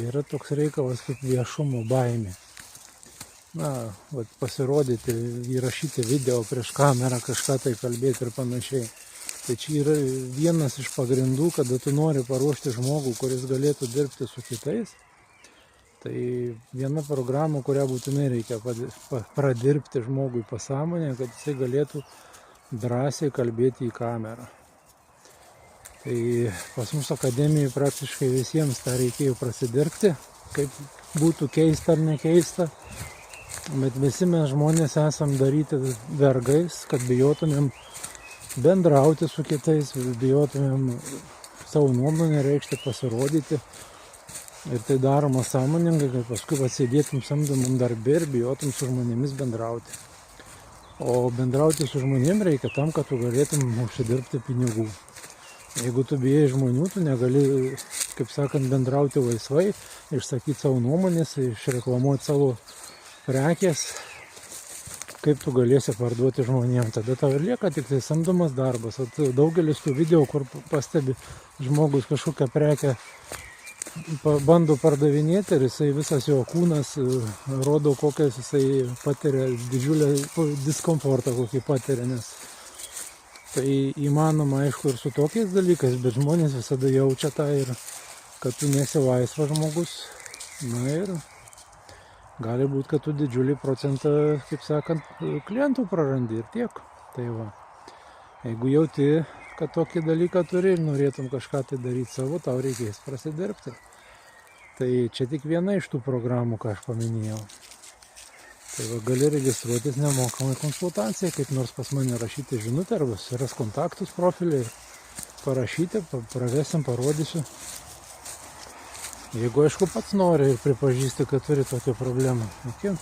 yra toks reikalas kaip viešumo baimė. Na, pasirodyti, įrašyti video prieš kamerą, kažką tai kalbėti ir panašiai. Tai čia yra vienas iš pagrindų, kada tu nori paruošti žmogų, kuris galėtų dirbti su kitais. Tai viena programa, kurią būtinai reikia pradirbti žmogui pasąmonę, kad jisai galėtų drąsiai kalbėti į kamerą. Tai pas mus akademijoje praktiškai visiems tą reikėjo prasidirbti, kaip būtų keista ar nekeista. Bet visi mes žmonės esam daryti vergais, kad bijotumėm bendrauti su kitais, bijotumėm savo nuomonę reikšti, pasirodyti. Ir tai daroma sąmoningai, kad paskui atsėdėtum samdomam darbė ir bijotum su žmonėmis bendrauti. O bendrauti su žmonėm reikia tam, kad tu galėtum užsidirbti pinigų. Jeigu tu bijai žmonių, tu negali, kaip sakant, bendrauti laisvai, išsakyti savo nuomonės, išreklamuoti savo prekės, kaip tu galėsi parduoti žmonėm. Tada tau ir lieka tik tai samdomas darbas. Daugelis tų video, kur pastebi žmogus kažkokią prekę bando pardavinėti ir jisai visas jo kūnas rodo, kokias jisai patiria, didžiulę diskomfortą kokį patiria, nes tai įmanoma aišku ir su tokiais dalykais, bet žmonės visada jaučia tą ir kad tu nesi laisvas žmogus. Na ir gali būti, kad tu didžiulį procentą, kaip sakant, klientų prarandi ir tiek. Tai va, jeigu jauti, kad tokį dalyką turi ir norėtum kažką tai daryti savo, tau reikės prasidirbti. Tai čia tik viena iš tų programų, ką aš paminėjau. Tai va, gali registruotis nemokamai konsultacijai, kaip nors pas mane rašyti žinutę arba susiras kontaktus profilį ir parašyti, pravesim, parodysiu. Jeigu aišku pats nori ir pripažįsti, kad turi tokią problemą. Okay.